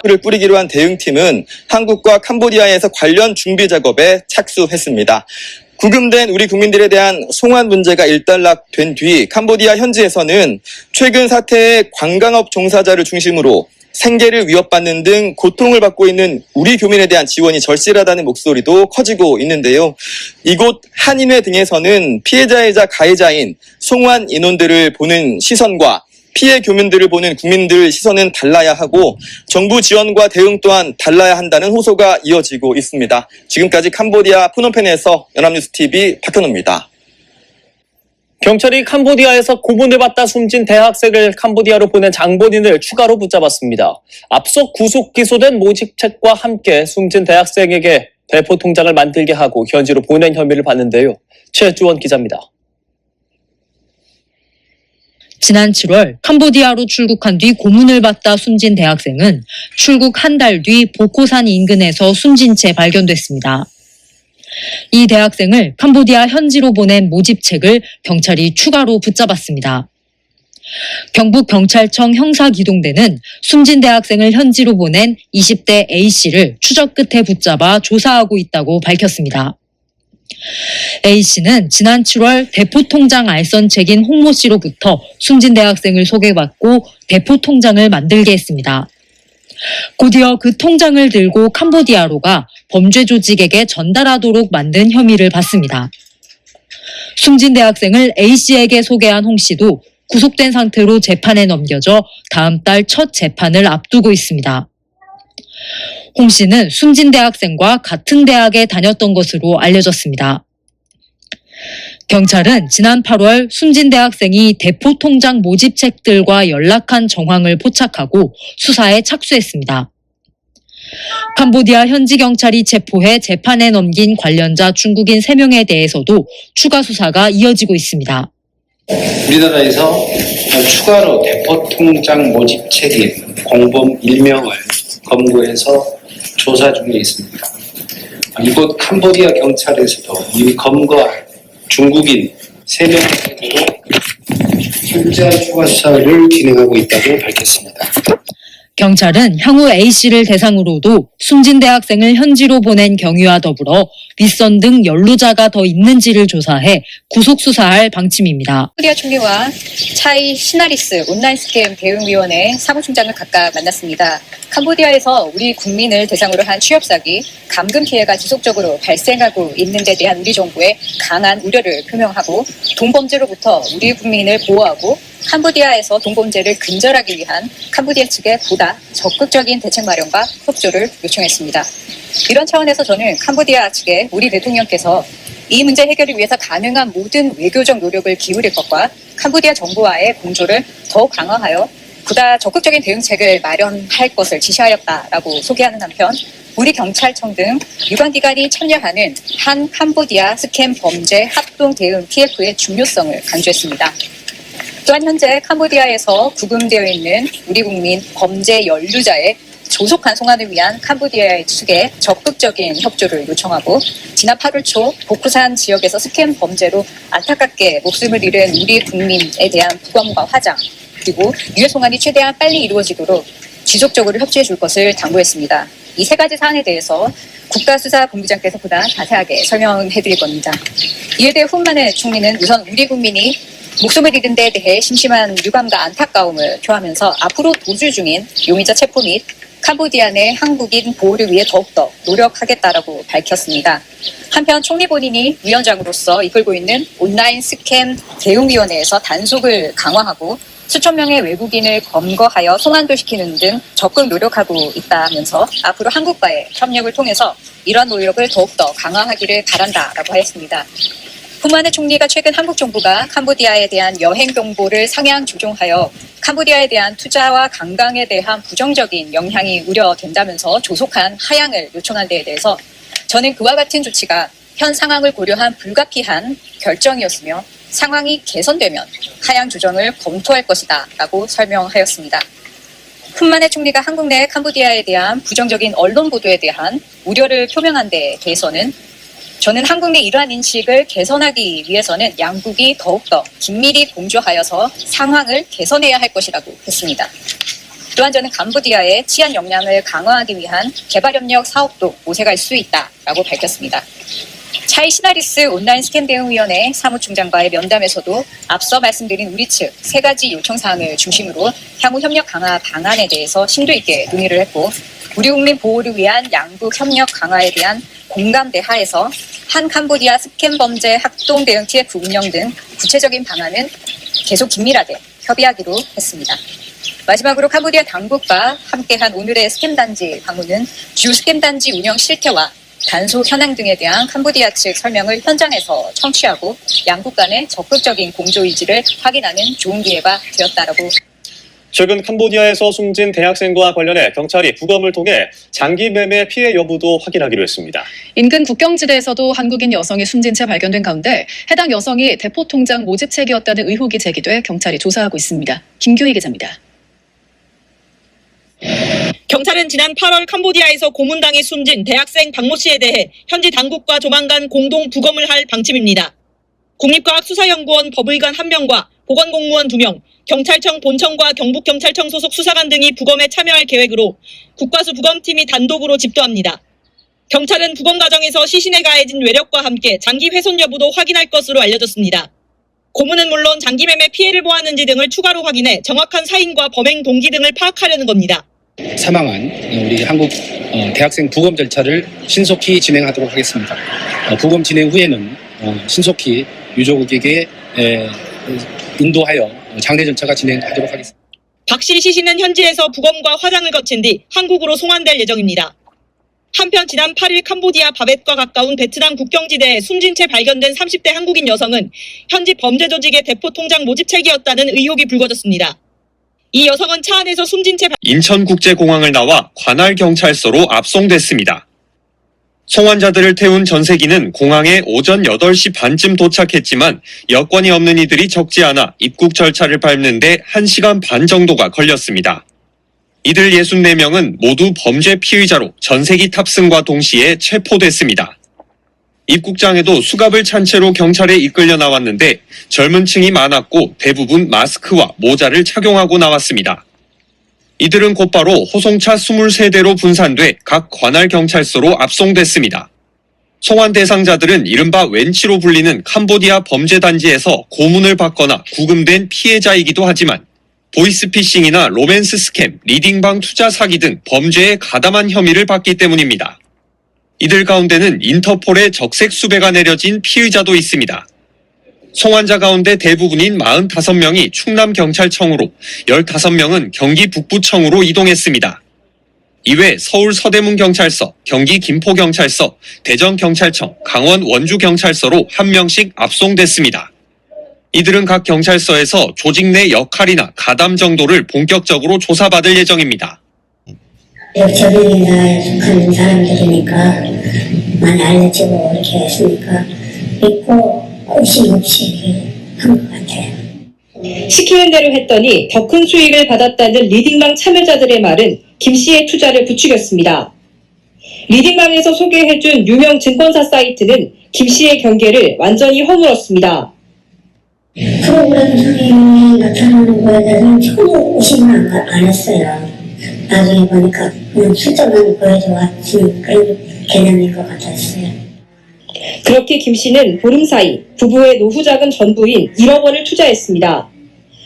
를 뿌리기로 한 대응팀은 한국과 캄보디아에서 관련 준비 작업에 착수했습니다. 구금된 우리 국민들에 대한 송환 문제가 일단락된 뒤 캄보디아 현지에서는 최근 사태의 관광업 종사자를 중심으로 생계를 위협받는 등 고통을 받고 있는 우리 교민에 대한 지원이 절실하다는 목소리도 커지고 있는데요. 이곳 한인회 등에서는 피해자이자 가해자인 송환 인원들을 보는 시선과 피해 교민들을 보는 국민들 시선은 달라야 하고 정부 지원과 대응 또한 달라야 한다는 호소가 이어지고 있습니다. 지금까지 캄보디아 프놈펜에서 연합뉴스TV 박현우입니다. 경찰이 캄보디아에서 고문을 받다 숨진 대학생을 캄보디아로 보낸 장본인을 추가로 붙잡았습니다. 앞서 구속 기소된 모집책과 함께 숨진 대학생에게 대포 통장을 만들게 하고 현지로 보낸 혐의를 받는데요. 최주원 기자입니다. 지난 7월 캄보디아로 출국한 뒤 고문을 받다 숨진 대학생은 출국 한 달 뒤 보코산 인근에서 숨진 채 발견됐습니다. 이 대학생을 캄보디아 현지로 보낸 모집책을 경찰이 추가로 붙잡았습니다. 경북경찰청 형사기동대는 숨진 대학생을 현지로 보낸 20대 A씨를 추적 끝에 붙잡아 조사하고 있다고 밝혔습니다. A씨는 지난 7월 대포통장 알선책인 홍모씨로부터 숨진 대학생을 소개받고 대포통장을 만들게 했습니다. 곧이어 그 통장을 들고 캄보디아로 가 범죄 조직에게 전달하도록 만든 혐의를 받습니다. 숨진 대학생을 A씨에게 소개한 홍씨도 구속된 상태로 재판에 넘겨져 다음 달 첫 재판을 앞두고 있습니다. 홍씨는 숨진 대학생과 같은 대학에 다녔던 것으로 알려졌습니다. 경찰은 지난 8월 숨진 대학생이 대포통장 모집책들과 연락한 정황을 포착하고 수사에 착수했습니다. 캄보디아 현지 경찰이 체포해 재판에 넘긴 관련자 중국인 3명에 대해서도 추가 수사가 이어지고 있습니다. 우리나라에서 추가로 대포통장 모집책인 공범 1명을 검거해서 조사 중에 있습니다. 이곳 캄보디아 경찰에서도 이미 검거한 중국인 3명으로 현재 추가 수사를 진행하고 있다고 밝혔습니다. 경찰은 향후 A씨를 대상으로도 숨진 대학생을 현지로 보낸 경위와 더불어 윗선 등 연루자가 더 있는지를 조사해 구속 수사할 방침입니다. 캄보디아 총리와 차이 시나리스 온라인 스캠 대응위원회 사무총장을 각각 만났습니다. 캄보디아에서 우리 국민을 대상으로 한 취업 사기, 감금 피해가 지속적으로 발생하고 있는 데 대한 우리 정부의 강한 우려를 표명하고 동범죄로부터 우리 국민을 보호하고 캄보디아에서 동범죄를 근절하기 위한 캄보디아 측의 보다 적극적인 대책 마련과 협조를 요청했습니다. 이런 차원에서 저는 캄보디아 측에 우리 대통령께서 이 문제 해결을 위해서 가능한 모든 외교적 노력을 기울일 것과 캄보디아 정부와의 공조를 더욱 강화하여 보다 적극적인 대응책을 마련할 것을 지시하였다라고 소개하는 한편 우리 경찰청 등 유관기관이 참여하는 한 캄보디아 스캠 범죄 합동 대응 TF의 중요성을 강조했습니다. 또한 현재 캄보디아에서 구금되어 있는 우리 국민 범죄 연루자의 조속한 송환을 위한 캄보디아 측의 적극적인 협조를 요청하고 지난 8월 초 보쿠산 지역에서 스캠 범죄로 안타깝게 목숨을 잃은 우리 국민에 대한 부검과 화장 그리고 유해 송환이 최대한 빨리 이루어지도록 지속적으로 협조해 줄 것을 당부했습니다. 이 3가지 사안에 대해서 국가수사본부장께서 보다 자세하게 설명해 드릴 겁니다. 이에 대해 훈만의 총리는 우선 우리 국민이 목숨을 잃은 데에 대해 심심한 유감과 안타까움을 표하면서 앞으로 도주 중인 용의자 체포 및 캄보디아 내 한국인 보호를 위해 더욱더 노력하겠다라고 밝혔습니다. 한편 총리 본인이 위원장으로서 이끌고 있는 온라인 스캠 대응위원회에서 단속을 강화하고 수천 명의 외국인을 검거하여 송환도 시키는 등 적극 노력하고 있다면서 앞으로 한국과의 협력을 통해서 이러한 노력을 더욱더 강화하기를 바란다라고 하였습니다. 훈만의 총리가 최근 한국 정부가 캄보디아에 대한 여행 경보를 상향 조정하여 캄보디아에 대한 투자와 관광에 대한 부정적인 영향이 우려된다면서 조속한 하향을 요청한 데에 대해서 저는 그와 같은 조치가 현 상황을 고려한 불가피한 결정이었으며 상황이 개선되면 하향 조정을 검토할 것이다 라고 설명하였습니다. 훈만의 총리가 한국 내 캄보디아에 대한 부정적인 언론 보도에 대한 우려를 표명한 데 대해서는 저는 한국 내 이러한 인식을 개선하기 위해서는 양국이 더욱더 긴밀히 공조하여서 상황을 개선해야 할 것이라고 했습니다. 또한 저는 캄보디아의 치안 역량을 강화하기 위한 개발협력 사업도 모색할 수 있다라고 밝혔습니다. 차이 시나리스 온라인 스캠 대응위원회 사무총장과의 면담에서도 앞서 말씀드린 우리 측 세 가지 요청사항을 중심으로 향후 협력 강화 방안에 대해서 심도 있게 논의를 했고, 우리 국민 보호를 위한 양국 협력 강화에 대한 공감대 하에서 한 캄보디아 스캠 범죄 합동 대응 TF 운영 등 구체적인 방안은 계속 긴밀하게 협의하기로 했습니다. 마지막으로 캄보디아 당국과 함께한 오늘의 스캠 단지 방문은 주 스캠 단지 운영 실태와 단속 현황 등에 대한 캄보디아 측 설명을 현장에서 청취하고 양국 간의 적극적인 공조 의지를 확인하는 좋은 기회가 되었다라고. 최근 캄보디아에서 숨진 대학생과 관련해 경찰이 부검을 통해 장기 매매 피해 여부도 확인하기로 했습니다. 인근 국경지대에서도 한국인 여성이 숨진 채 발견된 가운데 해당 여성이 대포 통장 모집책이었다는 의혹이 제기돼 경찰이 조사하고 있습니다. 김규희 기자입니다. 경찰은 지난 8월 캄보디아에서 고문당해 숨진 대학생 박모 씨에 대해 현지 당국과 조만간 공동 부검을 할 방침입니다. 국립과학수사연구원 법의관 1명과 보건공무원 2명, 경찰청 본청과 경북경찰청 소속 수사관 등이 부검에 참여할 계획으로 국과수 부검팀이 단독으로 집도합니다. 경찰은 부검 과정에서 시신에 가해진 외력과 함께 장기 훼손 여부도 확인할 것으로 알려졌습니다. 고문은 물론 장기 매매 피해를 보았는지 등을 추가로 확인해 정확한 사인과 범행 동기 등을 파악하려는 겁니다. 사망한 우리 한국 대학생 부검 절차를 신속히 진행하도록 하겠습니다. 부검 진행 후에는 신속히 유족에게 인도하여 장례 절차가 진행하도록 하겠습니다. 박 씨 시신은 현지에서 부검과 화장을 거친 뒤 한국으로 송환될 예정입니다. 한편 지난 8일 캄보디아 바벳과 가까운 베트남 국경지대에 숨진 채 발견된 30대 한국인 여성은 현지 범죄 조직의 대포 통장 모집책이었다는 의혹이 불거졌습니다. 이 여성은 차 안에서 숨진 채 인천국제공항을 나와 관할경찰서로 압송됐습니다. 송환자들을 태운 전세기는 공항에 오전 8시 반쯤 도착했지만 여권이 없는 이들이 적지 않아 입국 절차를 밟는 데 1시간 반 정도가 걸렸습니다. 이들 64명은 모두 범죄 피의자로 전세기 탑승과 동시에 체포됐습니다. 입국장에도 수갑을 찬 채로 경찰에 이끌려 나왔는데 젊은 층이 많았고 대부분 마스크와 모자를 착용하고 나왔습니다. 이들은 곧바로 호송차 23대로 분산돼 각 관할경찰서로 압송됐습니다. 송환 대상자들은 이른바 웬치로 불리는 캄보디아 범죄단지에서 고문을 받거나 구금된 피해자이기도 하지만 보이스피싱이나 로맨스 스캠, 리딩방 투자 사기 등 범죄에 가담한 혐의를 받기 때문입니다. 이들 가운데는 인터폴의 적색 수배가 내려진 피의자도 있습니다. 송환자 가운데 대부분인 45명이 충남경찰청으로 15명은 경기 북부청으로 이동했습니다. 이외 서울 서대문경찰서, 경기 김포경찰서, 대전경찰청, 강원 원주경찰서로 1명씩 압송됐습니다. 이들은 각 경찰서에서 조직 내 역할이나 가담 정도를 본격적으로 조사받을 예정입니다. 저녁이나 속하는 사람들이니까 많이 알려지고 이렇게 했으니까 믿고 의심 없이 한 것 같아요. 시키는 대로 했더니 더 큰 수익을 받았다는 리딩방 참여자들의 말은 김 씨의 투자를 부추겼습니다. 리딩방에서 소개해준 유명 증권사 사이트는 김 씨의 경계를 완전히 허물었습니다. 프로그램상에 나타나는 거에 대해서는 전혀 의심을 안 했어요. 나중에 보니까 그냥 숫자만 보여줘왔지 그런 개념일 것 같았어요. 그렇게 김 씨는 보름 사이 부부의 노후 자금 전부인 1억 원을 투자했습니다.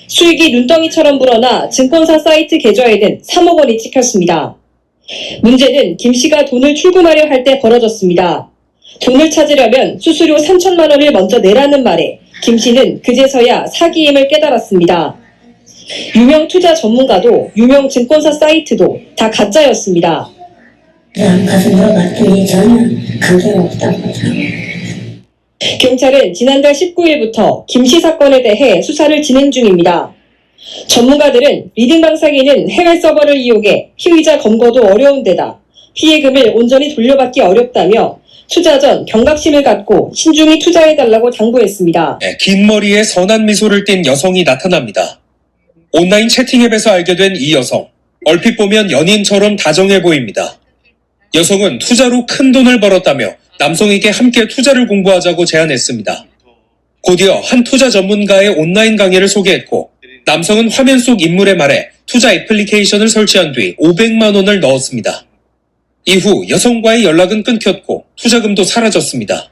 수익이 눈덩이처럼 불어나 증권사 사이트 계좌에는 3억 원이 찍혔습니다. 문제는 김 씨가 돈을 출금하려 할 때 벌어졌습니다. 돈을 찾으려면 수수료 3천만 원을 먼저 내라는 말에 김 씨는 그제서야 사기임을 깨달았습니다. 유명 투자 전문가도 유명 증권사 사이트도 다 가짜였습니다. 가서 물어봤더니 전혀 관계가 없다고 하더라고요. 경찰은 지난달 19일부터 김 씨 사건에 대해 수사를 진행 중입니다. 전문가들은 리딩방 사기는 해외 서버를 이용해 피의자 검거도 어려운 데다 피해금을 온전히 돌려받기 어렵다며 투자 전 경각심을 갖고 신중히 투자해달라고 당부했습니다. 긴 머리에 선한 미소를 띤 여성이 나타납니다. 온라인 채팅 앱에서 알게 된 이 여성. 얼핏 보면 연인처럼 다정해 보입니다. 여성은 투자로 큰 돈을 벌었다며 남성에게 함께 투자를 공부하자고 제안했습니다. 곧이어 한 투자 전문가의 온라인 강의를 소개했고 남성은 화면 속 인물의 말에 투자 애플리케이션을 설치한 뒤 500만 원을 넣었습니다. 이후 여성과의 연락은 끊겼고 투자금도 사라졌습니다.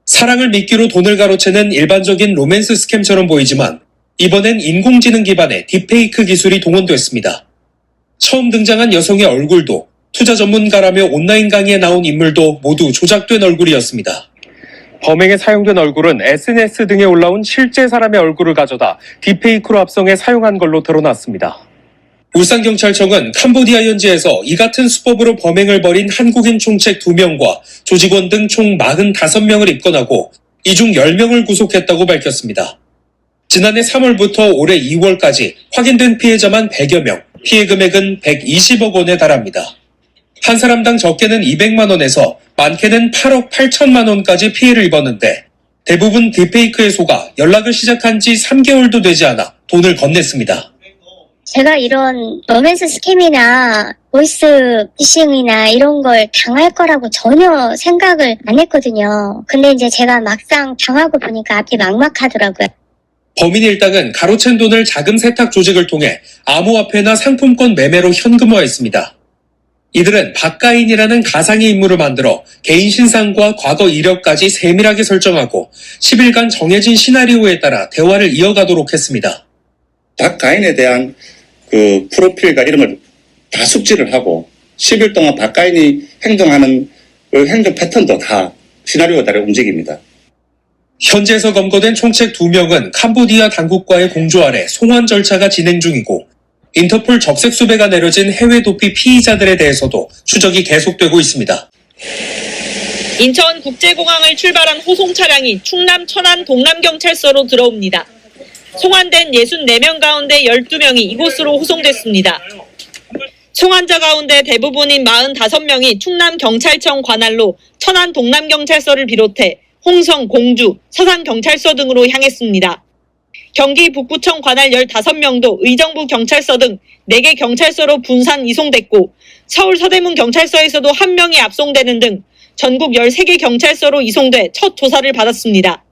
사랑을 미끼로 돈을 가로채는 일반적인 로맨스 스캠처럼 보이지만 이번엔 인공지능 기반의 딥페이크 기술이 동원됐습니다. 처음 등장한 여성의 얼굴도 투자 전문가라며 온라인 강의에 나온 인물도 모두 조작된 얼굴이었습니다. 범행에 사용된 얼굴은 SNS 등에 올라온 실제 사람의 얼굴을 가져다 딥페이크로 합성해 사용한 걸로 드러났습니다. 울산경찰청은 캄보디아 현지에서 이 같은 수법으로 범행을 벌인 한국인 총책 2명과 조직원 등 총 45명을 입건하고 이 중 10명을 구속했다고 밝혔습니다. 지난해 3월부터 올해 2월까지 확인된 피해자만 100여 명, 피해 금액은 120억 원에 달합니다. 한 사람당 적게는 200만 원에서 많게는 8억 8천만 원까지 피해를 입었는데 대부분 딥페이크에 속아 연락을 시작한 지 3개월도 되지 않아 돈을 건넸습니다. 제가 이런 로맨스 스캠이나 보이스 피싱이나 이런 걸 당할 거라고 전혀 생각을 안 했거든요. 근데 이제 제가 막상 당하고 보니까 앞이 막막하더라고요. 범인 일당은 가로챈 돈을 자금 세탁 조직을 통해 암호화폐나 상품권 매매로 현금화했습니다. 이들은 박가인이라는 가상의 인물을 만들어 개인 신상과 과거 이력까지 세밀하게 설정하고 10일간 정해진 시나리오에 따라 대화를 이어가도록 했습니다. 박가인에 대한 그 프로필과 이름을 다 숙지를 하고 10일 동안 박가인이 행동하는 그 행동 패턴도 다 시나리오에 따라 움직입니다. 현지에서 검거된 총책 2명은 캄보디아 당국과의 공조 아래 송환 절차가 진행 중이고 인터폴 적색 수배가 내려진 해외 도피 피의자들에 대해서도 추적이 계속되고 있습니다. 인천국제공항을 출발한 호송 차량이 충남 천안 동남경찰서로 들어옵니다. 송환된 64명 가운데 12명이 이곳으로 호송됐습니다. 송환자 가운데 대부분인 45명이 충남경찰청 관할로 천안 동남경찰서를 비롯해 홍성, 공주, 서산경찰서 등으로 향했습니다. 경기 북부청 관할 15명도 의정부 경찰서 등 4개 경찰서로 분산 이송됐고 서울 서대문 경찰서에서도 1명이 압송되는 등 전국 13개 경찰서로 이송돼 첫 조사를 받았습니다.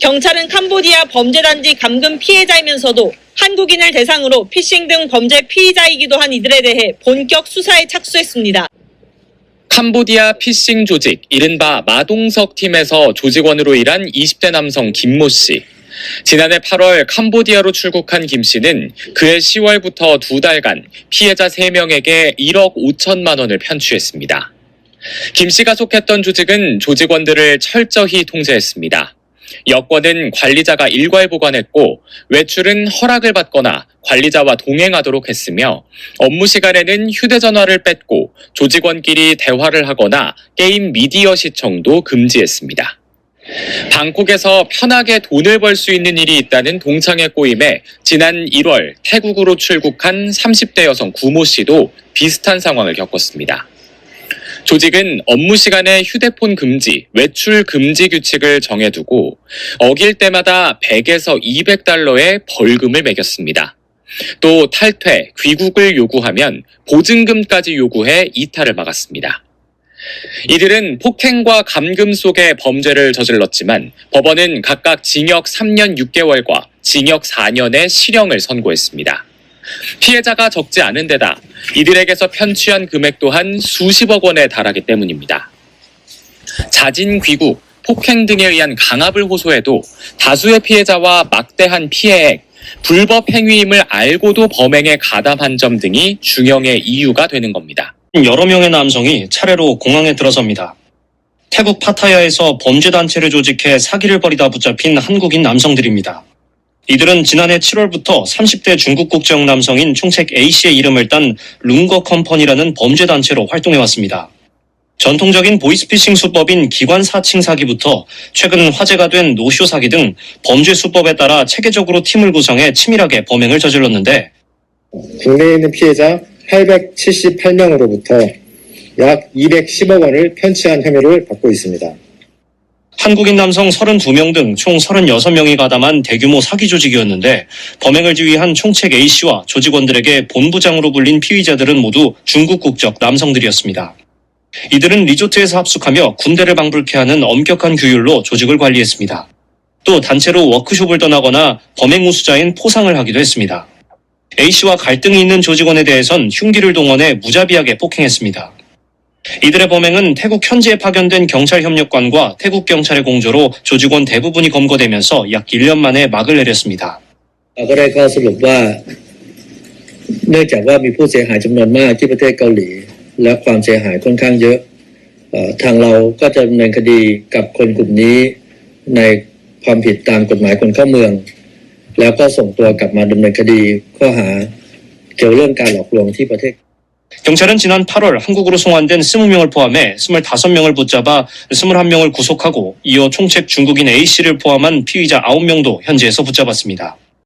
경찰은 캄보디아 범죄단지 감금 피해자이면서도 한국인을 대상으로 피싱 등 범죄 피의자이기도 한 이들에 대해 본격 수사에 착수했습니다. 캄보디아 피싱 조직 이른바 마동석 팀에서 조직원으로 일한 20대 남성 김모 씨. 지난해 8월 캄보디아로 출국한 김 씨는 그해 10월부터 2달간 피해자 3명에게 1억 5천만 원을 편취했습니다. 김 씨가 속했던 조직은 조직원들을 철저히 통제했습니다. 여권은 관리자가 일괄 보관했고 외출은 허락을 받거나 관리자와 동행하도록 했으며 업무 시간에는 휴대전화를 뺐고 조직원끼리 대화를 하거나 게임 미디어 시청도 금지했습니다. 방콕에서 편하게 돈을 벌 수 있는 일이 있다는 동창의 꼬임에 지난 1월 태국으로 출국한 30대 여성 구모 씨도 비슷한 상황을 겪었습니다. 조직은 업무 시간에 휴대폰 금지, 외출 금지 규칙을 정해두고 어길 때마다 100에서 200달러의 벌금을 매겼습니다. 또 탈퇴, 귀국을 요구하면 보증금까지 요구해 이탈을 막았습니다. 이들은 폭행과 감금 속의 범죄를 저질렀지만 법원은 각각 징역 3년 6개월과 징역 4년의 실형을 선고했습니다. 피해자가 적지 않은 데다 이들에게서 편취한 금액 또한 수십억 원에 달하기 때문입니다. 자진 귀국, 폭행 등에 의한 강압을 호소해도 다수의 피해자와 막대한 피해액, 불법 행위임을 알고도 범행에 가담한 점 등이 중형의 이유가 되는 겁니다. 여러 명의 남성이 차례로 공항에 들어섭니다. 태국 파타야에서 범죄단체를 조직해 사기를 벌이다 붙잡힌 한국인 남성들입니다. 이들은 지난해 7월부터 30대 중국 국적 남성인 총책 A씨의 이름을 딴 룽거 컴퍼니라는 범죄단체로 활동해왔습니다. 전통적인 보이스피싱 수법인 기관 사칭 사기부터 최근 화제가 된 노쇼 사기 등 범죄 수법에 따라 체계적으로 팀을 구성해 치밀하게 범행을 저질렀는데 국내에 있는 피해자 878명으로부터 약 210억 원을 편취한 혐의를 받고 있습니다. 한국인 남성 32명 등 총 36명이 가담한 대규모 사기 조직이었는데 범행을 지휘한 총책 A씨와 조직원들에게 본부장으로 불린 피의자들은 모두 중국 국적 남성들이었습니다. 이들은 리조트에서 합숙하며 군대를 방불케 하는 엄격한 규율로 조직을 관리했습니다. 또 단체로 워크숍을 떠나거나 범행 우수자인 포상을 하기도 했습니다. A씨와 갈등이 있는 조직원에 대해선 흉기를 동원해 무자비하게 폭행했습니다. 이들의 범행은 태국 현지에 파견된 경찰 협력관과 태국 경찰의 공조로 조직원 대부분이 검거되면서 약 1년 만에 막을 내렸습니다. ก็ได้ข้อสรุปว่าเนื่องจากว่ามีผู้เสียหายจำนวนมากที่ประเทศเกาหลีและความเสียหายค่อนข้างเยอะทางเราก็จะดำเนินคดีกับคนกลุ่มนี้ในความผิดตามกฎหมายคนเข้าเมืองแล้วก็ส่งตัวกลับมาดำเนินคดีข้อหาเกี่ยวเรื่องการหลอกลวงที่ประเทศ 경찰은 지난 8월 한국으로 송환된 20명을 포함해 25명을 붙잡아 21명을 구속하고 이어 총책 중국인 A씨를 포함한 피의자 9명도 현지에서 붙잡았습니다.